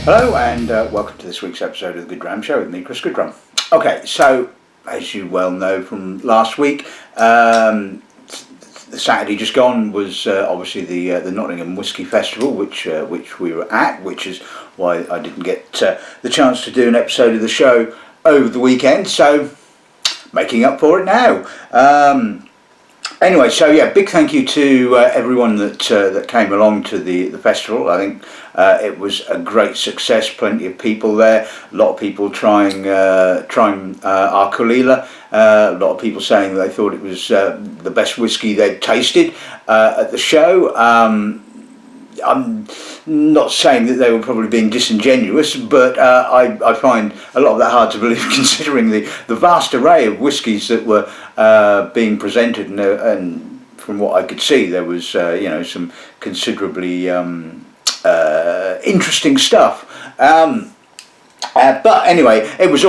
Hello and welcome to this week's episode of the Goodrum Show with me, Chris Goodrum. Okay, so as you well know from last week, the Saturday just gone was obviously the Nottingham Whisky Festival, which we were at, which is why I didn't get the chance to do an episode of the show over the weekend. So making up for it now. Anyway, so yeah, big thank you to everyone that came along to the festival. I think it was a great success. Plenty of people there. A lot of people trying our Kulila. A lot of people saying that they thought it was the best whiskey they'd tasted at the show. I'm not saying that they were probably being disingenuous, but I find a lot of that hard to believe, considering the vast array of whiskies that were being presented, and from what I could see, there was some considerably interesting stuff. But anyway, it was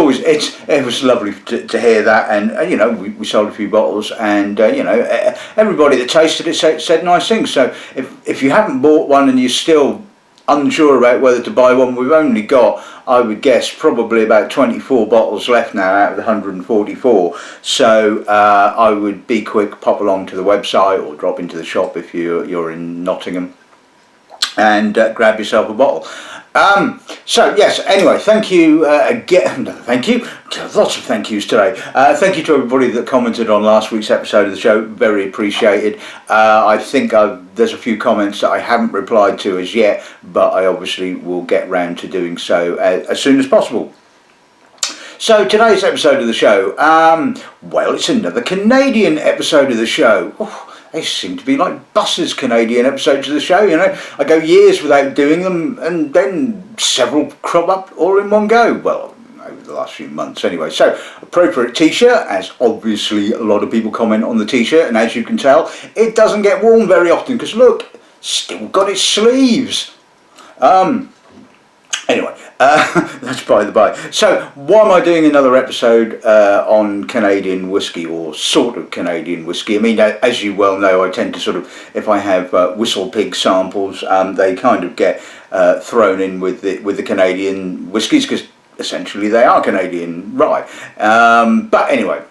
lovely to hear that, and we sold a few bottles, and everybody that tasted it said nice things. So if you haven't bought one and you're still unsure about whether to buy one, we've only got, I would guess, probably about 24 bottles left now out of the 144. So I would be quick, pop along to the website or drop into the shop if you're in Nottingham, and grab yourself a bottle. So yes, anyway, thank you again. Thank you. Lots of thank yous today. Thank you to everybody that commented on last week's episode of the show. Very appreciated. I think there's a few comments that I haven't replied to as yet, but I obviously will get round to doing so as soon as possible. So today's episode of the show, well, it's another Canadian episode of the show. They seem to be like buses, Canadian episodes of the show, I go years without doing them, and then several crop up all in one go. Well, over the last few months anyway. So, appropriate t-shirt, as obviously a lot of people comment on the t-shirt, and as you can tell, it doesn't get worn very often, because look, still got its sleeves. Anyway, that's by the by. So, why am I doing another episode on Canadian whiskey, or sort of Canadian whiskey? I mean, as you well know, I tend to sort of, if I have WhistlePig samples, they kind of get thrown in with the Canadian whiskies, because essentially they are Canadian rye. But anyway,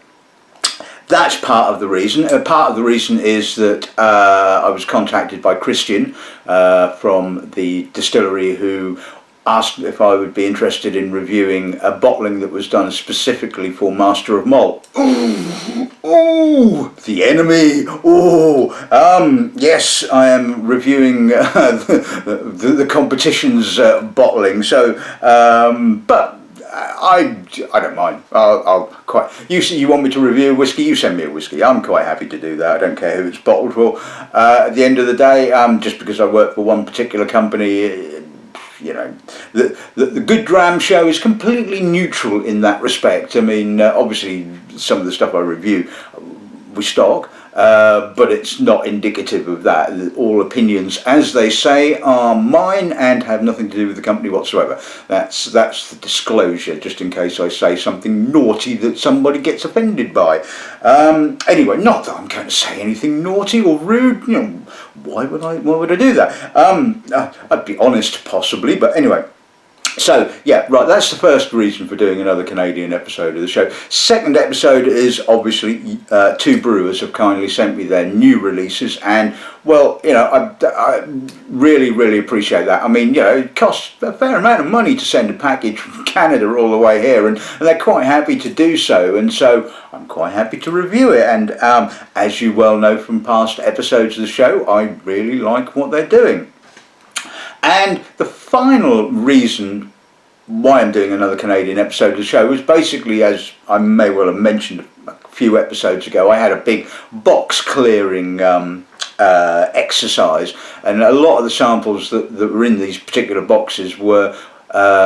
that's part of the reason. Part of the reason is that I was contacted by Christian from the distillery, who asked if I would be interested in reviewing a bottling that was done specifically for Master of Malt. Ooh, the enemy. Yes, I am reviewing the competition's bottling. So, but I don't mind. I'll quite. You want me to review a whiskey? You send me a whiskey. I'm quite happy to do that. I don't care who it's bottled for. At the end of the day, just because I work for one particular company, the Goodrum show is completely neutral in that respect. I mean, obviously some of the stuff I review we stock, but it's not indicative of that. All opinions, as they say, are mine and have nothing to do with the company whatsoever. That's the disclosure, just in case I say something naughty that somebody gets offended by. Anyway, not that I'm going to say anything naughty or rude. Why would I do that? I'd be honest, possibly, but anyway. So, yeah, right, that's the first reason for doing another Canadian episode of the show. Second episode is obviously Two Brewers have kindly sent me their new releases, and, well, I really, really appreciate that. I mean, it costs a fair amount of money to send a package from Canada all the way here, and they're quite happy to do so, and so I'm quite happy to review it. And as you well know from past episodes of the show, I really like what they're doing. And the final reason why I'm doing another Canadian episode of the show was basically, as I may well have mentioned a few episodes ago, I had a big box clearing exercise, and a lot of the samples that were in these particular boxes were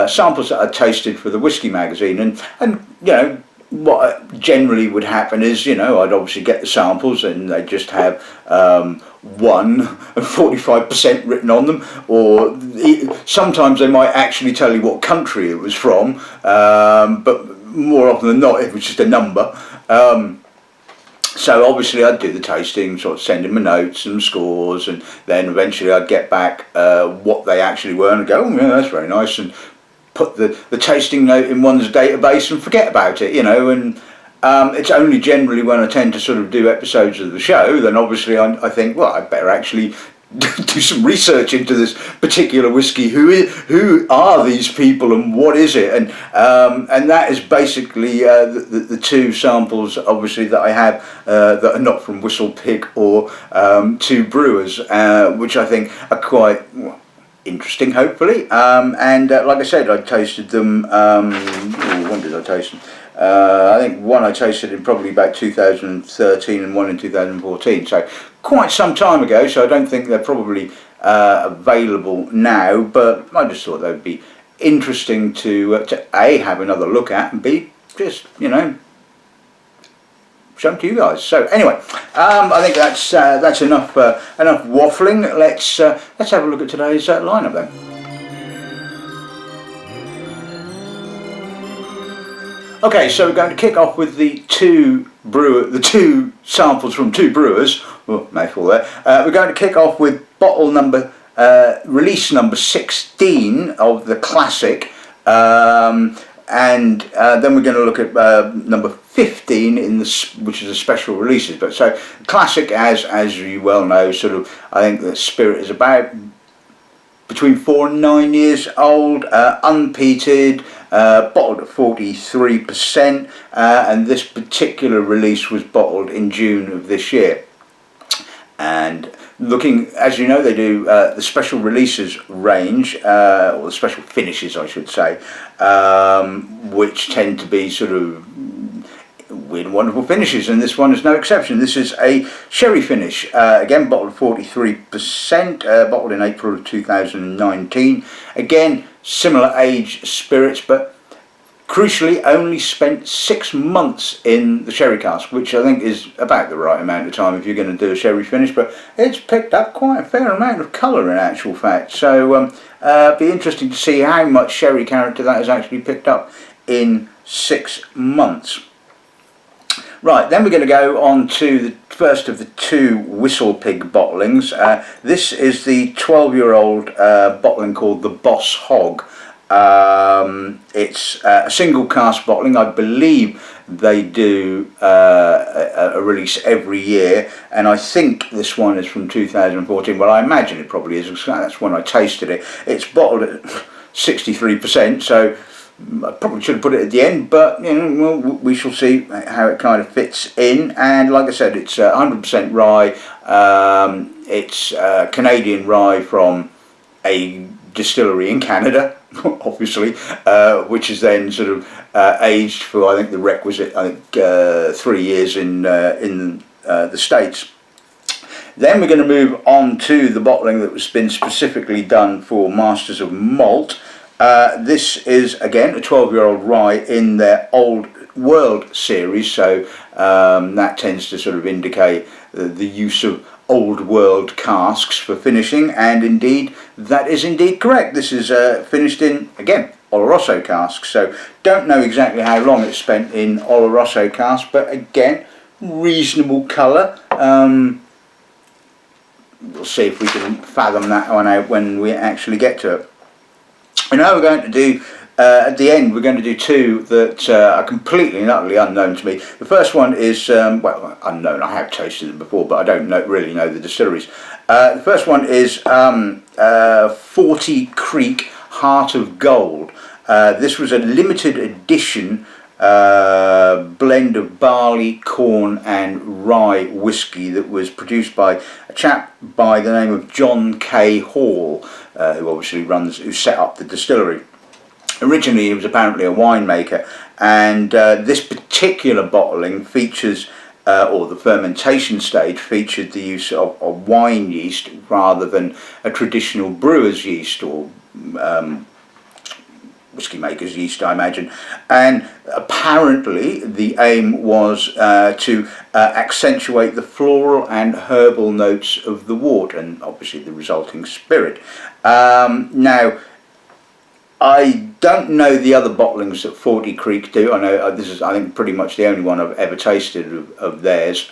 samples that I tasted for the Whiskey magazine, and what generally would happen is, I'd obviously get the samples and they'd just have 45% written on them, or sometimes they might actually tell you what country it was from, but more often than not it was just a number. So obviously I'd do the tasting, sort of send him my notes and scores, and then eventually I'd get back what they actually were and go, oh yeah, that's very nice, and put the tasting note in one's database and forget about it, you know. And it's only generally when I tend to sort of do episodes of the show, then obviously I think, well, I'd better actually do some research into this particular whiskey. Who are these people and what is it? And that is basically the two samples, obviously, that I have that are not from WhistlePig or Two Brewers, which I think are quite interesting, hopefully. And like I said, I tasted them. When did I taste them? I think one I tasted in probably about 2013 and one in 2014, so quite some time ago, so I don't think they're probably available now, but I just thought they'd be interesting to A, have another look at, and B, just, you know, show them to you guys. So anyway, I think that's enough waffling. Let's have a look at today's lineup then. Okay, so we're going to kick off with the two samples from Two Brewers. Oh, mouthful there. We're going to kick off with release number 16 of the classic, and then we're going to look at number 15 which is a special releases. But so classic, as you well know, sort of, I think the Spirit is about between 4 and 9 years old, unpeated, bottled at 43%, and this particular release was bottled in June of this year. And looking, as you know, they do the special releases range, or the special finishes, I should say, which tend to be sort of weird and wonderful finishes, and this one is no exception. This is a sherry finish, again bottled 43%, bottled in April of 2019. Again, similar age spirits, but crucially only spent 6 months in the sherry cask, which I think is about the right amount of time if you're going to do a sherry finish, but it's picked up quite a fair amount of colour in actual fact. So be interesting to see how much sherry character that has actually picked up in 6 months. Right, then we're going to go on to the first of the two WhistlePig bottlings. This is the 12-year-old bottling called the Boss Hog. It's a single cask bottling. I believe they do a release every year, and I think this one is from 2014. Well, I imagine it probably is. That's when I tasted it. It's bottled at 63%, so I probably should have put it at the end, but you know, well, we shall see how it kind of fits in. And like I said, it's 100% rye. It's Canadian rye from a distillery in Canada, obviously, which is then sort of aged for, I think, the requisite 3 years in the States. Then we're going to move on to the bottling that has been specifically done for Masters of Malt. This is again a 12-year-old rye in their Old World series, so that tends to sort of indicate the use of Old World casks for finishing, and indeed that is indeed correct. This is finished in, again, Oloroso casks, so don't know exactly how long it's spent in Oloroso casks, but again, reasonable colour. We'll see if we can fathom that one out when we actually get to it. And now we're going to do, at the end, we're going to do two that are completely and utterly unknown to me. The first one is, well, unknown. I have tasted them before, but I don't really know the distilleries. The first one is 40 Creek Heart of Gold. This was a limited edition blend of barley, corn and rye whiskey that was produced by a chap by the name of John K. Hall, who obviously who set up the distillery. Originally he was apparently a winemaker, and this particular bottling features, or the fermentation stage featured the use of wine yeast rather than a traditional brewer's yeast or whiskey maker's yeast, I imagine. And apparently the aim was to accentuate the floral and herbal notes of the wort and obviously the resulting spirit. Now, I don't know the other bottlings that 40 Creek do. I know this is, I think, pretty much the only one I've ever tasted of theirs.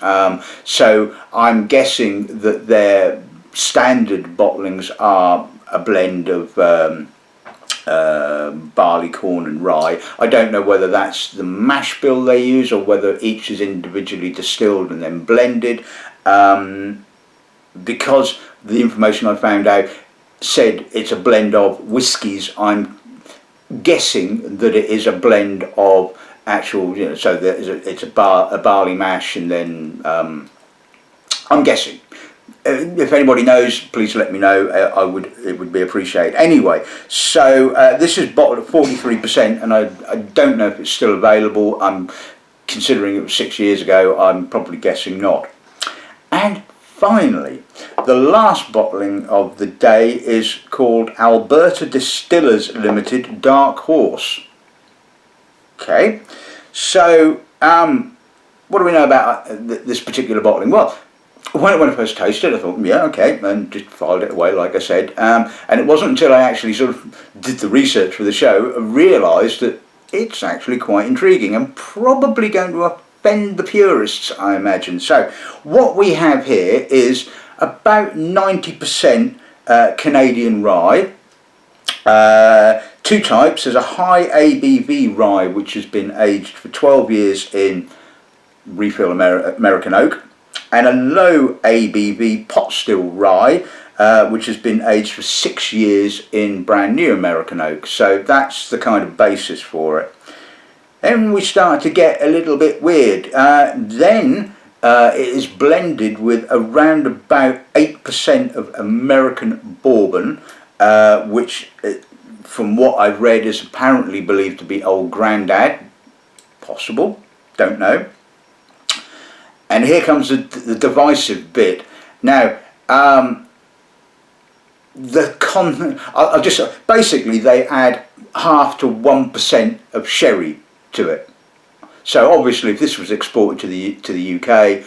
So I'm guessing that their standard bottlings are a blend of barley, corn and rye. I don't know whether that's the mash bill they use or whether each is individually distilled and then blended. Because the information I found out said it's a blend of whiskies, I'm guessing that it is a blend of actual, so it's a barley mash, and then I'm guessing. If anybody knows, please let me know. It would be appreciated. Anyway, so this is bottled at 43%, and I don't know if it's still available. I'm considering it was 6 years ago. I'm probably guessing not. And finally, the last bottling of the day is called Alberta Distillers Limited Dark Horse. Okay, so what do we know about this particular bottling? Well, when I first tasted it, I thought, yeah, okay, and just filed it away, like I said. And it wasn't until I actually sort of did the research for the show, I realised that it's actually quite intriguing and probably going to offend the purists, I imagine. So what we have here is about 90% Canadian rye. Two types. There's a high ABV rye which has been aged for 12 years in refill American oak, and a low ABV pot still rye which has been aged for 6 years in brand new American oak. So that's the kind of basis for it. Then we start to get a little bit weird. Then it is blended with around about 8% of American bourbon, which from what I've read is apparently believed to be Old Grandad. Possible, don't know. And here comes the divisive bit. Now, basically they add 0.5 to 1% of sherry to it. So obviously, if this was exported to the UK,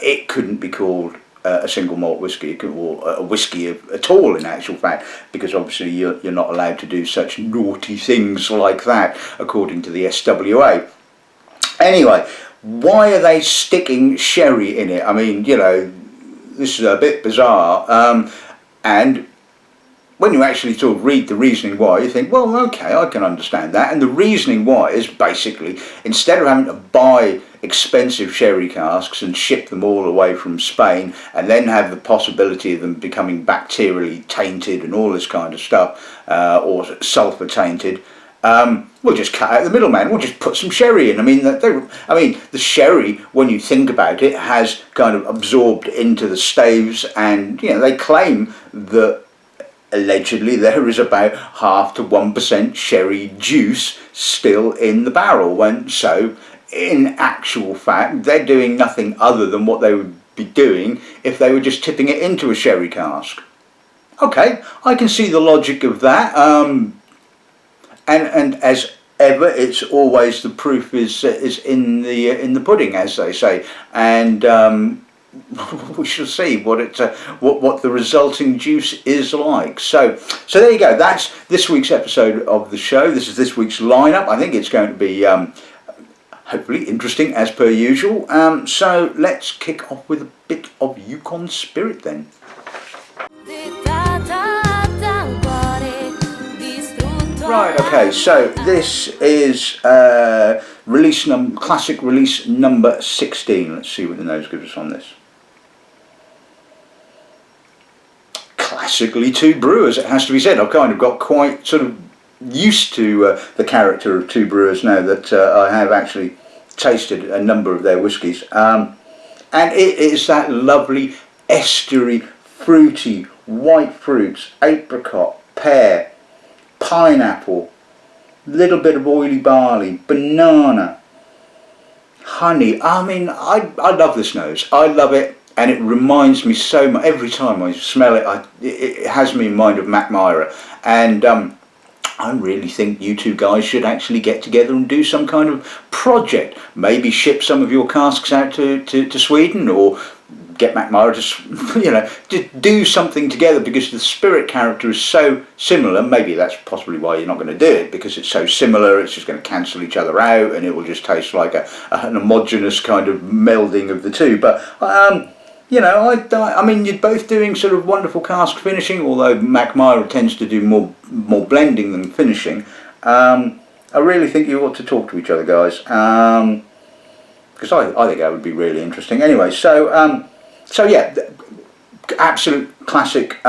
it couldn't be called a single malt whiskey, or a whiskey at all, in actual fact, because obviously you're not allowed to do such naughty things like that, according to the SWA. Anyway, why are they sticking sherry in it? I mean, this is a bit bizarre. And when you actually sort of read the reasoning why, you think, well, okay, I can understand that. And the reasoning why is basically, instead of having to buy expensive sherry casks and ship them all away from Spain, and then have the possibility of them becoming bacterially tainted and all this kind of stuff, or sulfur tainted, we'll just cut out the middleman. We'll just put some sherry in. I mean, the sherry, when you think about it, has kind of absorbed into the staves, and they claim that allegedly there is about 0.5 to 1% sherry juice still in the barrel. So in actual fact, they're doing nothing other than what they would be doing if they were just tipping it into a sherry cask. Okay, I can see the logic of that. And as ever, it's always the proof is in the pudding, as they say, and we shall see what the resulting juice is like. So there you go. That's this week's episode of the show. This is this week's lineup. I think it's going to be hopefully interesting as per usual. So let's kick off with a bit of Yukon Spirit then. Right, okay, so this is classic release number 16. Let's see what the nose gives us on this. Classically Two Brewers, it has to be said. I've kind of got quite sort of used to the character of Two Brewers now that I have actually tasted a number of their whiskies. And it is that lovely estery, fruity, white fruits, apricot, pear, pineapple, little bit of oily barley, banana, honey. I mean, I love this nose. I love it, and it reminds me so much. Every time I smell it, it has me in mind of Mac Myra. And I really think you two guys should actually get together and do some kind of project. Maybe ship some of your casks out to Sweden, or get McMurray to, you know, to do something together, because the spirit character is so similar. Maybe that's possibly why you're not going to do it, because it's so similar. It's just going to cancel each other out, and it will just taste like an homogenous kind of melding of the two. But you know, I mean, you're both doing sort of wonderful cask finishing, although McMurray tends to do more blending than finishing. I really think you ought to talk to each other, guys, because I think that would be really interesting. Anyway, so yeah, absolute classic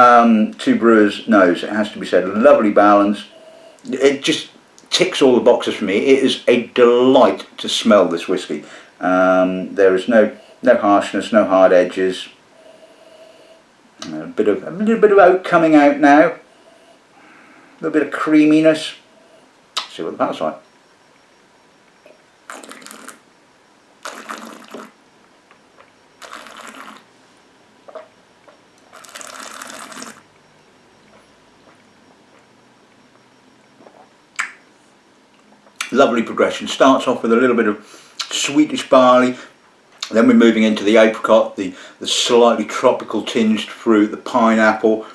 Two Brewers nose, it has to be said. Lovely balance. It just ticks all the boxes for me. It is a delight to smell this whiskey. There is no harshness, no hard edges. A little bit of oak coming out now. A little bit of creaminess. See what the palate's like. Lovely progression. Starts off with a little bit of sweetish barley, then we're moving into the apricot, the slightly tropical tinged fruit, the pineapple,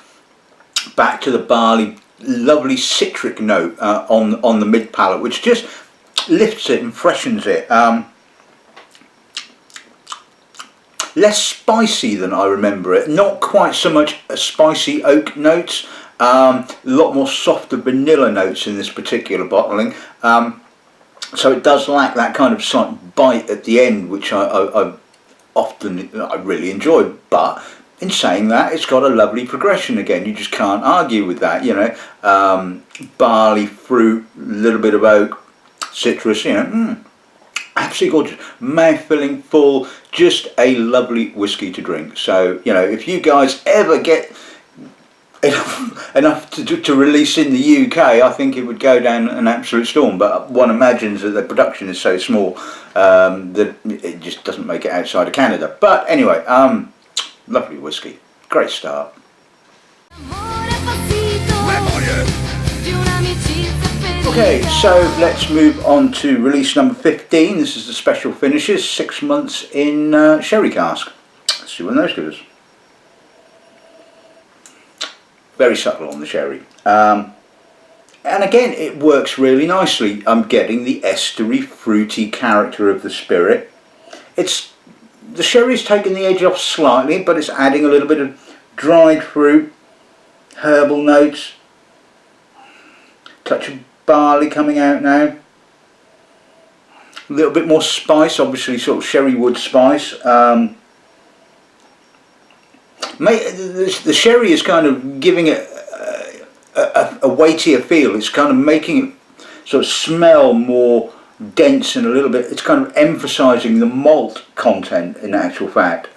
back to the barley. Lovely citric note on the mid palate, which just lifts it and freshens it. Less spicy than I remember it. Not quite so much a spicy oak notes. A lot more softer vanilla notes in this particular bottling. So it does lack that kind of slight bite at the end, which I really enjoy. But in saying that, it's got a lovely progression again. You just can't argue with that, you know. Barley, fruit, a little bit of oak, citrus, you know. Absolutely gorgeous. Mouth-filling, full, just a lovely whiskey to drink. So, you know, if you guys ever get enough to release in the UK, I think it would go down an absolute storm. But one imagines that the production is so small that it just doesn't make it outside of Canada. But anyway, lovely whiskey, great start. Okay, so let's move on to release number 15. This is the special finishes, 6 months in sherry cask. Let's see what those give us. Very subtle on the sherry, and again it works really nicely. I'm getting the estery, fruity character of the spirit. The sherry's taken the edge off slightly, but it's adding a little bit of dried fruit, herbal notes, touch of barley coming out now, a little bit more spice, obviously sort of sherry wood spice. The sherry is kind of giving it a weightier feel. It's kind of making it sort of smell more dense and a little bit, it's kind of emphasising the malt content in actual fact,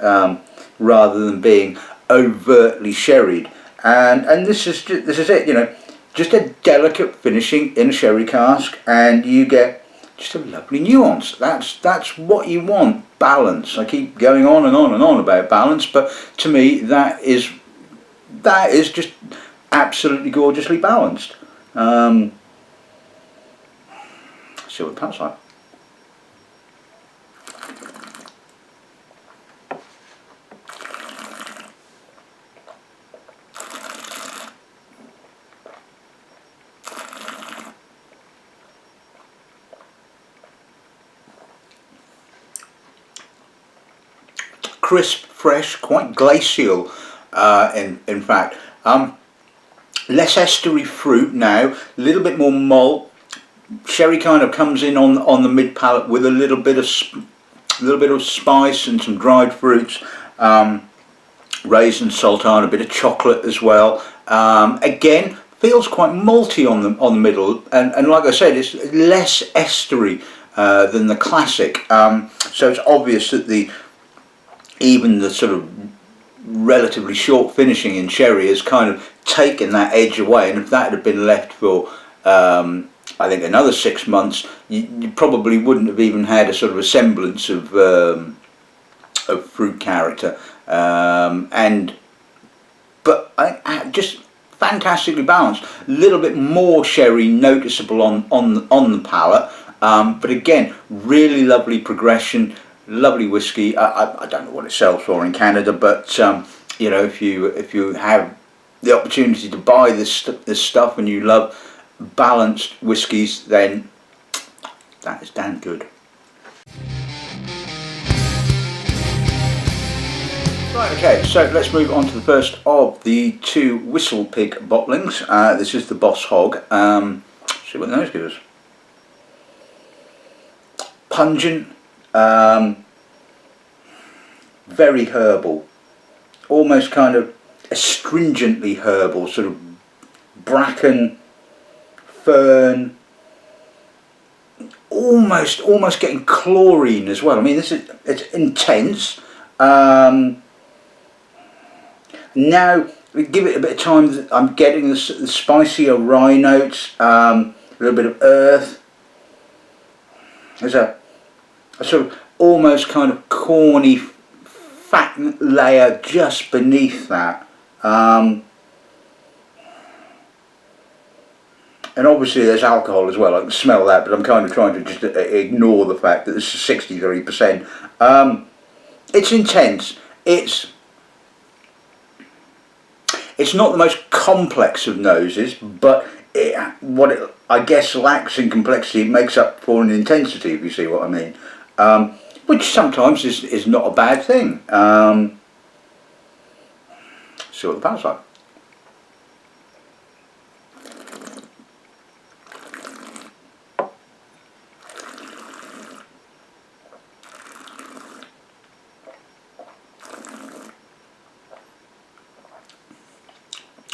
rather than being overtly sherried. And this is it, you know, just a delicate finishing in a sherry cask, and you get just a lovely nuance. That's what you want. Balance. I keep going on and on and on about balance, but to me that is just absolutely gorgeously balanced. See what the palate's like. Crisp, fresh, quite glacial in fact. Less estery fruit now, a little bit more malt. Sherry kind of comes in on the mid palate with a little bit of spice and some dried fruits, raisin, sultana, a bit of chocolate as well. Again, feels quite malty on the middle, and like I said, it's less estery than the classic. So it's obvious that even the sort of relatively short finishing in sherry has kind of taken that edge away, and if that had been left for I think another 6 months, you probably wouldn't have even had a sort of a semblance of fruit character, but just fantastically balanced. A little bit more sherry noticeable on the palate, but again, really lovely progression. lovely whiskey. I don't know what it sells for in Canada, but you know, if you have the opportunity to buy this stuff and you love balanced whiskies, then that is damn good. Right, okay, so let's move on to the first of the two WhistlePig bottlings. This is the Boss Hog. See what the nose gives us. Pungent, very herbal, almost kind of astringently herbal, sort of bracken, fern, almost getting chlorine as well. I mean, it's intense. Now we give it a bit of time. I'm getting the spicier rye notes, a little bit of earth. There's a sort of almost kind of corny fat layer just beneath that, and obviously there's alcohol as well. I can smell that, but I'm kind of trying to just ignore the fact that this is 63%. It's intense. It's not the most complex of noses, but what it, I guess, lacks in complexity, it makes up for in intensity, if you see what I mean. Which sometimes is not a bad thing. See what the palate's like.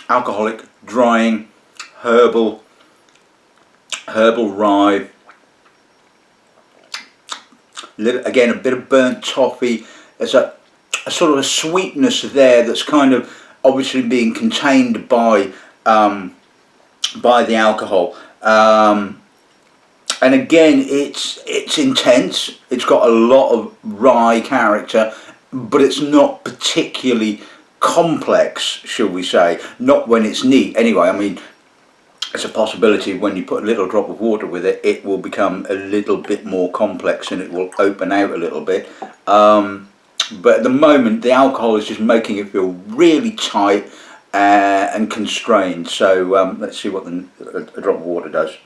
Alcoholic, drying, herbal rye. Again, a bit of burnt toffee. There's a sort of a sweetness there that's kind of obviously being contained by the alcohol. And again, it's intense. It's got a lot of rye character, but it's not particularly complex, shall we say. Not when it's neat. Anyway, I mean, it's a possibility when you put a little drop of water with it, it will become a little bit more complex and it will open out a little bit. But at the moment, the alcohol is just making it feel really tight and constrained. So let's see what a drop of water does.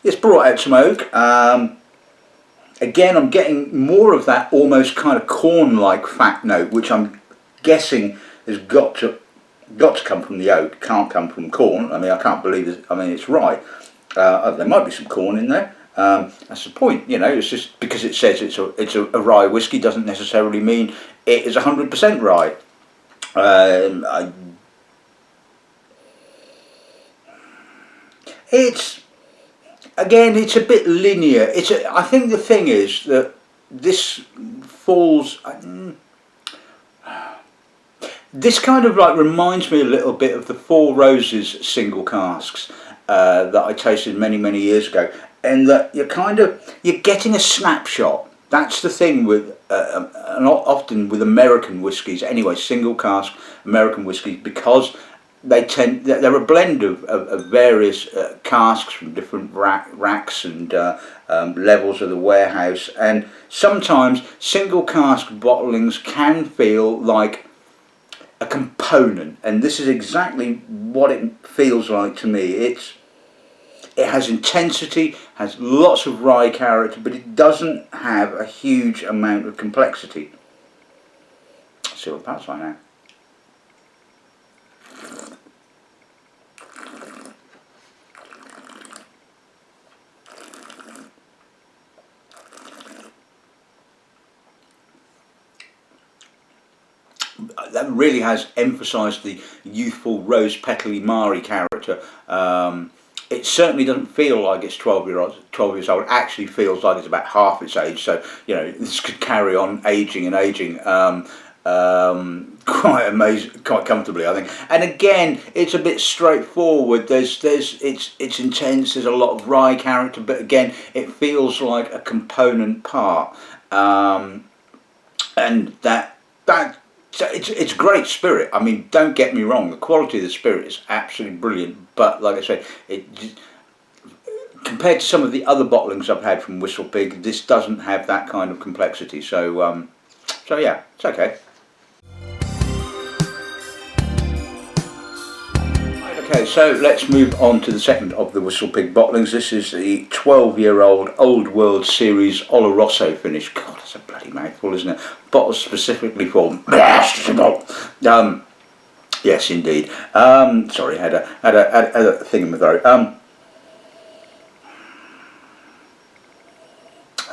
It's brought out some oak. Again, I'm getting more of that almost kind of corn-like fat note, which I'm guessing has got to come from the oak. Can't come from corn. I mean, I can't believe it. I mean, it's rye. There might be some corn in there. That's the point, you know. It's just because it says it's a rye whiskey doesn't necessarily mean it is 100% rye. Again, it's a bit linear. I think the thing is that this falls. This kind of like reminds me a little bit of the Four Roses single casks that I tasted many years ago, and that you're getting a snapshot. That's the thing with and often with American whiskies anyway, single cask American whiskies, because they're a blend of various casks from different racks and levels of the warehouse, and sometimes single cask bottlings can feel like a component, and this is exactly what it feels like to me. It has intensity, has lots of rye character, but it doesn't have a huge amount of complexity. Let's see what the palate's like now. That really has emphasised the youthful rose petally Mari character. It certainly doesn't feel like it's 12 years old. It actually feels like it's about half its age. So you know, this could carry on aging and aging quite comfortably, I think. And again, it's a bit straightforward. It's intense. There's a lot of rye character, but again, it feels like a component part, and it's great spirit. I mean, don't get me wrong, the quality of the spirit is absolutely brilliant, but like I said, compared to some of the other bottlings I've had from WhistlePig, this doesn't have that kind of complexity. So, so yeah, it's okay. Okay, so let's move on to the second of the WhistlePig bottlings. This is the 12-year-old Old World Series Oloroso finish. God, that's a bloody mouthful, isn't it? Bottled specifically for yes, indeed. Sorry, had a thing in my throat.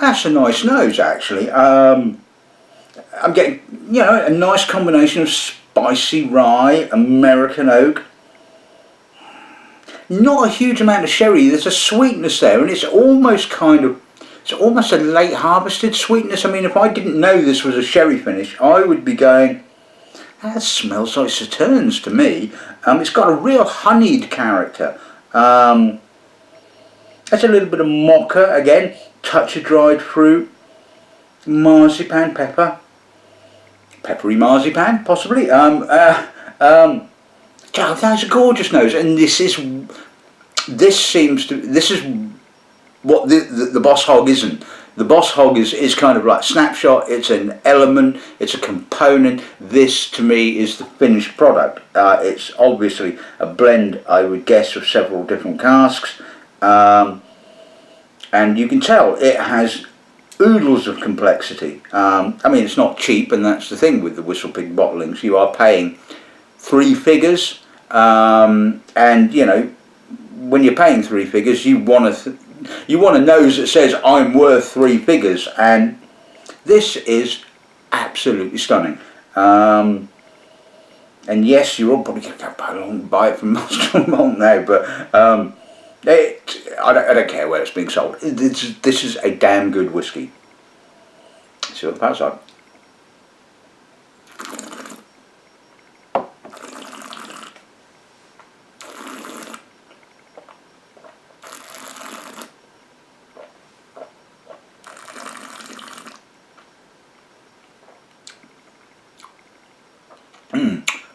That's a nice nose, actually. I'm getting, you know, a nice combination of spicy rye, American oak. Not a huge amount of sherry. There's a sweetness there, and it's almost it's almost a late harvested sweetness. I mean, if I didn't know this was a sherry finish, I would be going, that smells like Sauternes to me. It's got a real honeyed character. There's a little bit of mocha again, touch of dried fruit, marzipan pepper, peppery marzipan possibly. That's a gorgeous nose, and this is what the Boss Hog isn't. The Boss Hog is kind of like snapshot. It's an element, it's a component. This to me is the finished product. It's obviously a blend, I would guess, of several different casks, and you can tell it has oodles of complexity. I mean, it's not cheap, and that's the thing with the WhistlePig bottlings. You are paying 3 figures, and you know, when you're paying 3 figures, you want a nose that says I'm worth 3 figures, and this is absolutely stunning. And yes, you're all probably going to go along and buy it from Master Malt now, but I don't care where it's being sold. This is a damn good whiskey. Let's see what the power's like.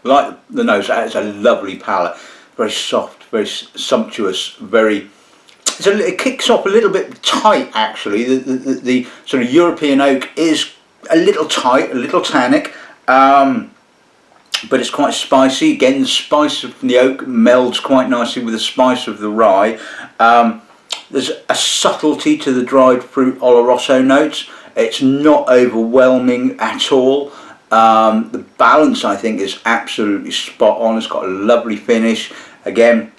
Like the nose, it's a lovely palate, very soft, very sumptuous, very. It kicks off a little bit tight actually. The sort of European oak is a little tight, a little tannic, but it's quite spicy. Again, the spice from the oak melds quite nicely with the spice of the rye. There's a subtlety to the dried fruit Oloroso notes. It's not overwhelming at all. The balance, I think, is absolutely spot on. It's got a lovely finish. Again,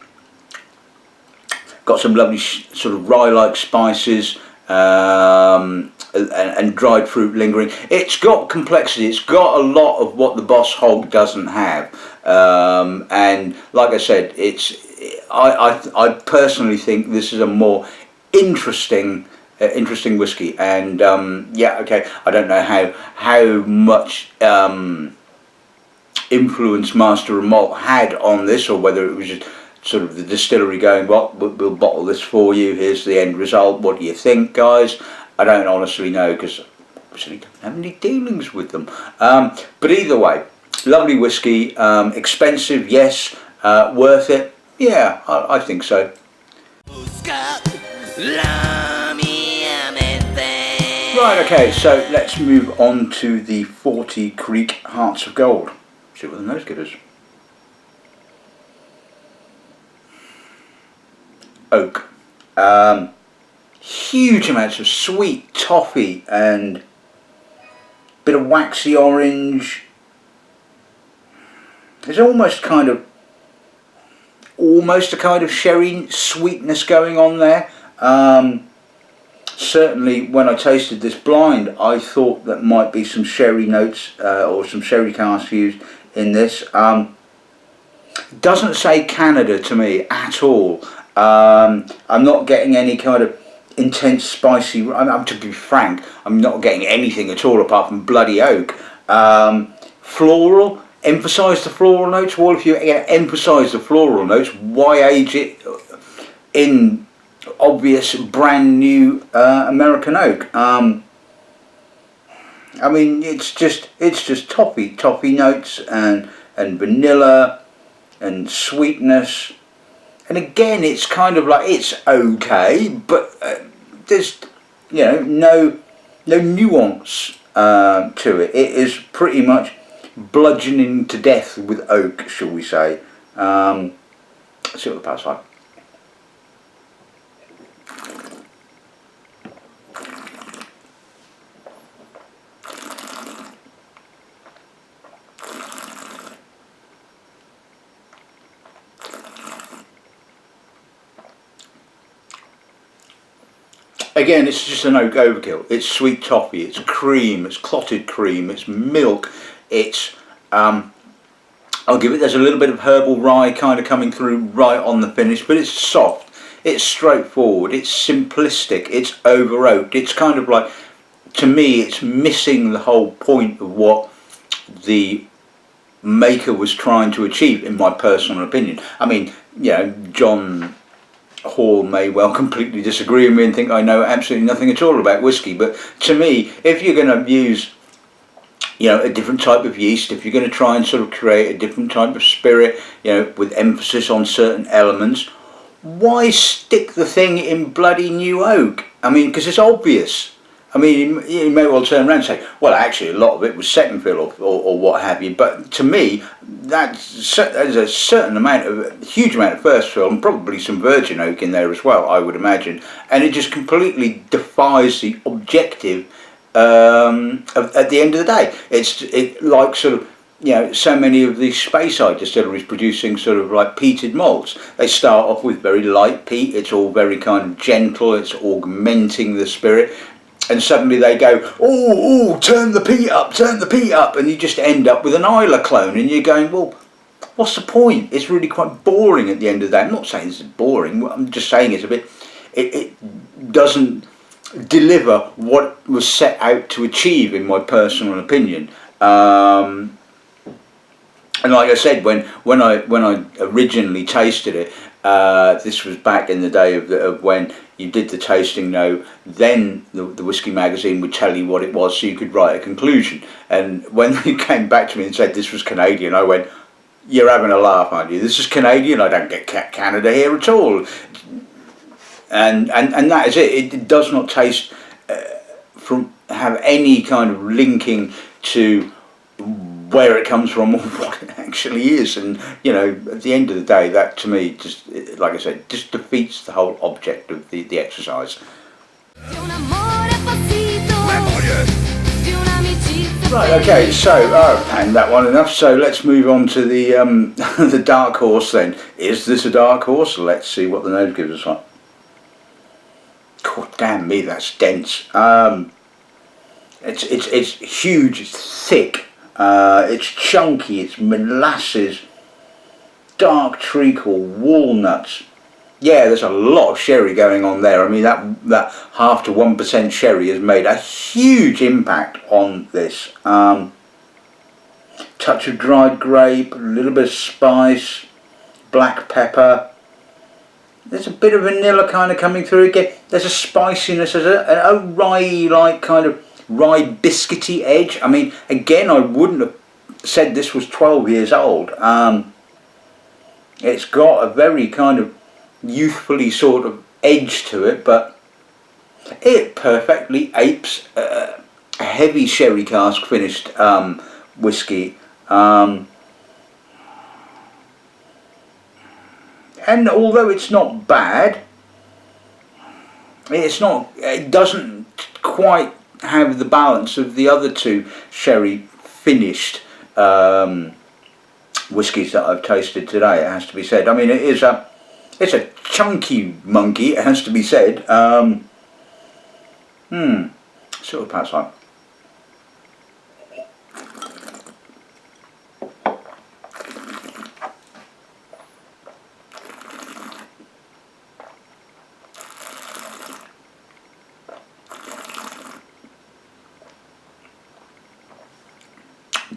got some lovely sort of rye-like spices, and dried fruit lingering. It's got complexity. It's got a lot of what the Boss Hog doesn't have. And like I said, I personally think this is a more interesting whiskey, and yeah, okay, I don't know how much influence Master and Malt had on this, or whether it was just sort of the distillery going, well, we'll bottle this for you, here's the end result, what do you think, guys? I don't honestly know, because obviously don't have any dealings with them, but either way, lovely whiskey, expensive, yes, worth it, yeah, I think so. Right, okay, so let's move on to the 40 Creek Hearts of Gold. See what the nose gives us. Oak. Huge amounts of sweet toffee and bit of waxy orange. There's almost a kind of sherry sweetness going on there. Certainly when I tasted this blind, I thought that might be some sherry notes or some sherry cask used in this. Doesn't say Canada to me at all. I'm not getting any kind of intense spicy, to be frank, I'm not getting anything at all apart from bloody oak. Floral, emphasise the floral notes. Well, if you emphasise the floral notes, why age it in obvious brand new American oak? I mean, it's just toffee notes and vanilla and sweetness. And again, it's kind of like, it's okay, but there's, you know, no nuance to it. It is pretty much bludgeoning to death with oak, shall we say. Let's see what the palate like. Again, it's just an oak overkill. It's sweet toffee, it's cream, it's clotted cream, it's milk, it's, I'll give it, there's a little bit of herbal rye kind of coming through right on the finish, but it's soft, it's straightforward, it's simplistic, it's over oaked. It's kind of like, to me, it's missing the whole point of what the maker was trying to achieve, in my personal opinion. I mean, you know, John Hall may well completely disagree with me and think I know absolutely nothing at all about whiskey, but to me, if you're going to use, you know, a different type of yeast, if you're going to try and sort of create a different type of spirit, you know, with emphasis on certain elements, why stick the thing in bloody new oak? I mean, because it's obvious. I mean, you may well turn around and say, well, actually, a lot of it was second fill or what have you. But to me, there's a certain amount of, a huge amount of first fill, and probably some virgin oak in there as well, I would imagine. And it just completely defies the objective at the end of the day. It's like sort of, you know, so many of the Speyside distilleries producing sort of like peated malts. They start off with very light peat. It's all very kind of gentle. It's augmenting the spirit. And suddenly they go, oh, turn the peat up, and you just end up with an Isla clone, and you're going, well, what's the point? It's really quite boring at the end of the day. I'm not saying it's boring, I'm just saying it's a bit, it doesn't deliver what was set out to achieve, in my personal opinion. And like I said, when I originally tasted it, this was back in the day of when you did the tasting note, then the Whiskey magazine would tell you what it was so you could write a conclusion. And when they came back to me and said this was Canadian, I went, you're having a laugh, aren't you? This is Canadian, I don't get Canada here at all. And that is it. It does not taste have any kind of linking to where it comes from or what it actually is. And you know, at the end of the day, that to me just, like I said, just defeats the whole object of the exercise. Right, okay, so and that one enough, so let's move on to the the dark horse then. Is this a dark horse? Let's see what the nose gives us on. God damn me, that's dense. It's huge, it's thick, it's chunky, it's molasses, dark treacle, walnuts. Yeah, there's a lot of sherry going on there. I mean, that 0.5 to 1% sherry has made a huge impact on this. Touch of dried grape, a little bit of spice, black pepper. There's a bit of vanilla kind of coming through again. There's a spiciness, there's a rye-like kind of rye biscuity edge. I mean, again, I wouldn't have said this was 12 years old. It's got a very kind of youthfully sort of edge to it, but it perfectly apes a heavy sherry cask finished whiskey. And although it's not bad, it doesn't quite have the balance of the other two sherry finished whiskies that I've tasted today, it has to be said. I mean, it's a chunky monkey, it has to be said. Sort of pass on.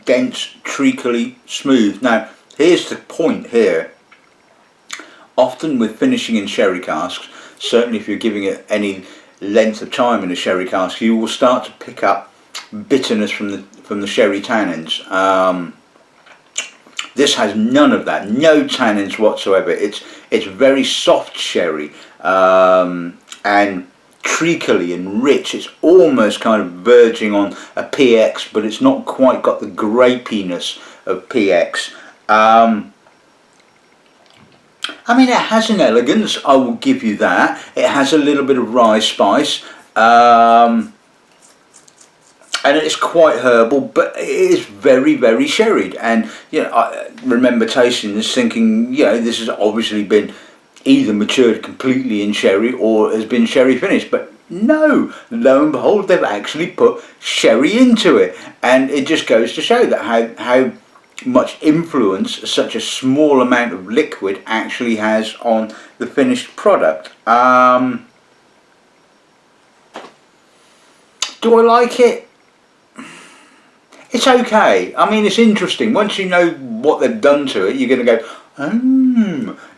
Dense, treacly, smooth. Now, here's the point here. Often with finishing in sherry casks, certainly if you're giving it any length of time in a sherry cask, you will start to pick up bitterness from the sherry tannins. This has none of that, no tannins whatsoever. It's It's very soft sherry, and treacly and rich. It's almost kind of verging on a PX, but it's not quite got the grapiness of PX. I mean, it has an elegance, I will give you that. It has a little bit of rye spice, and it's quite herbal, but it is very, very sherried. And you know, I remember tasting this thinking, you know, this has obviously been either matured completely in sherry or has been sherry finished, but no, lo and behold, they've actually put sherry into it, and it just goes to show that how much influence such a small amount of liquid actually has on the finished product. Do I like it? It's okay. I mean, it's interesting. Once you know what they've done to it, you're going to go,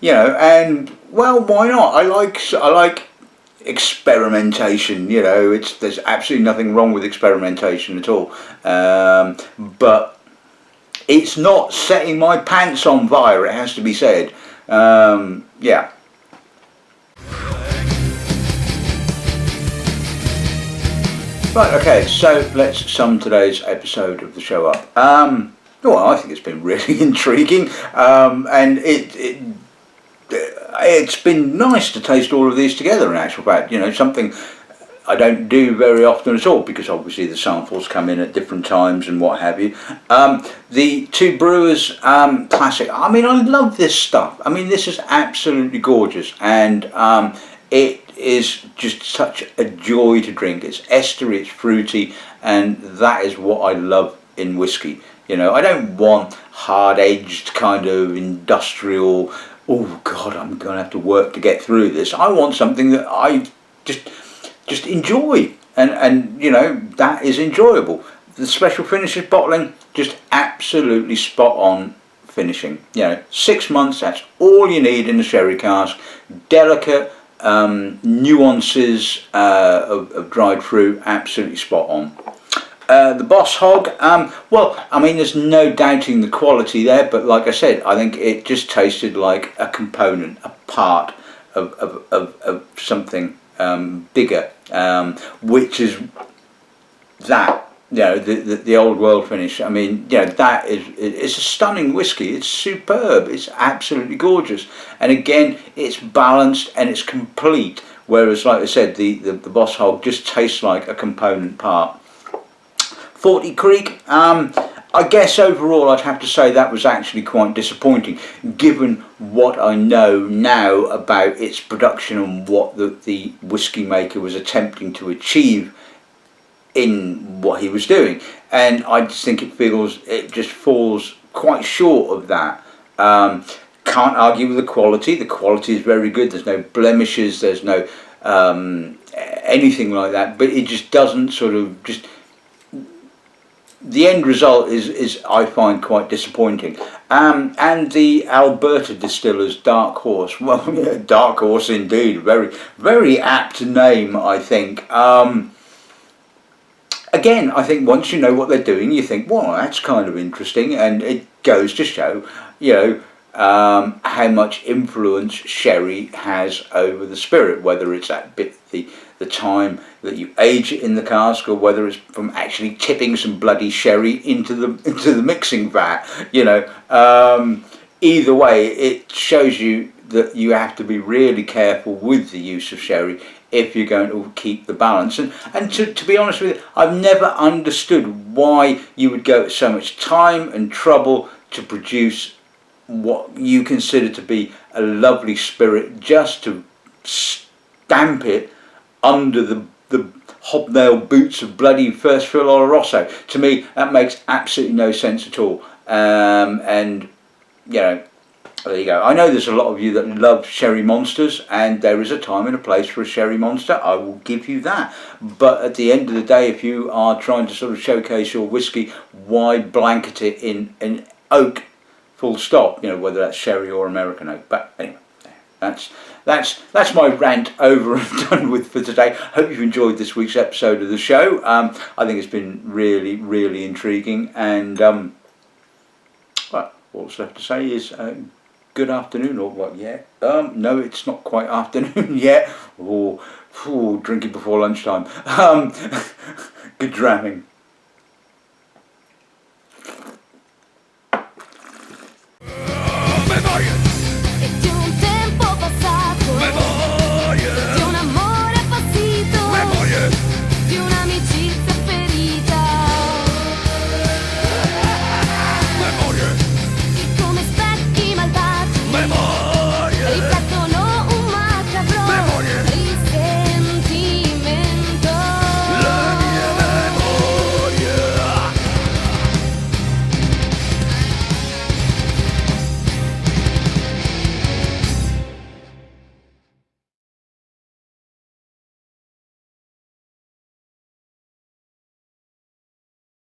you know, and well, why not? I like experimentation. You know, there's absolutely nothing wrong with experimentation at all. But it's not setting my pants on fire, it has to be said. Yeah. Right, okay, so let's sum today's episode of the show up. Well, I think it's been really intriguing, and it's been nice to taste all of these together in actual fact. You know, something I don't do very often at all, because obviously the samples come in at different times and what have you. The Two Brewers Classic, I mean, I love this stuff. I mean, this is absolutely gorgeous, and it is just such a joy to drink. It's estery, it's fruity, and that is what I love in whiskey. You know, I don't want hard-edged kind of industrial, oh God, I'm going to have to work to get through this. I want something that I just enjoy, and you know, that is enjoyable. The special finishes bottling, just absolutely spot on finishing. You know, 6 months, that's all you need in a sherry cask. Delicate nuances of dried fruit, absolutely spot on. The Boss Hog, well, I mean, there's no doubting the quality there, but like I said, I think it just tasted like a component, a part of something bigger, which is that, you know, the old world finish. I mean, you know, that it's a stunning whiskey. It's superb. It's absolutely gorgeous, and again, it's balanced and it's complete. Whereas, like I said, the Boss Hog just tastes like a component part. 40 Creek, I guess overall I'd have to say that was actually quite disappointing, given what I know now about its production and what the whiskey maker was attempting to achieve in what he was doing. And I just think it just falls quite short of that. Can't argue with the quality. The quality is very good. There's no blemishes, there's no anything like that, but it just doesn't sort of just... The end result is I find quite disappointing. And the Alberta Distillers Dark Horse, well, yeah, Dark Horse indeed, very, very apt name, I think. Again, I think once you know what they're doing, you think, well, that's kind of interesting, and it goes to show, you know, how much influence sherry has over the spirit, whether it's that bit the time that you age it in the cask, or whether it's from actually tipping some bloody sherry into the mixing vat. You know, either way, it shows you that you have to be really careful with the use of sherry if you're going to keep the balance. And to be honest with you, I've never understood why you would go to so much time and trouble to produce what you consider to be a lovely spirit just to stamp it under the hobnail boots of bloody first fill Oloroso. To me, that makes absolutely no sense at all. And you know, there you go. I know there's a lot of you that love sherry monsters, and there is a time and a place for a sherry monster. I will give you that. But at the end of the day, if you are trying to sort of showcase your whiskey, why blanket it in oak? Full stop. You know, whether that's sherry or American oak. But anyway, that's my rant over and done with for today. Hope you've enjoyed this week's episode of the show. I think it's been really, really intriguing, and well, all that's left to say is good afternoon, or what? Yeah. No, it's not quite afternoon yet. Or drinking before lunchtime. Good dramming.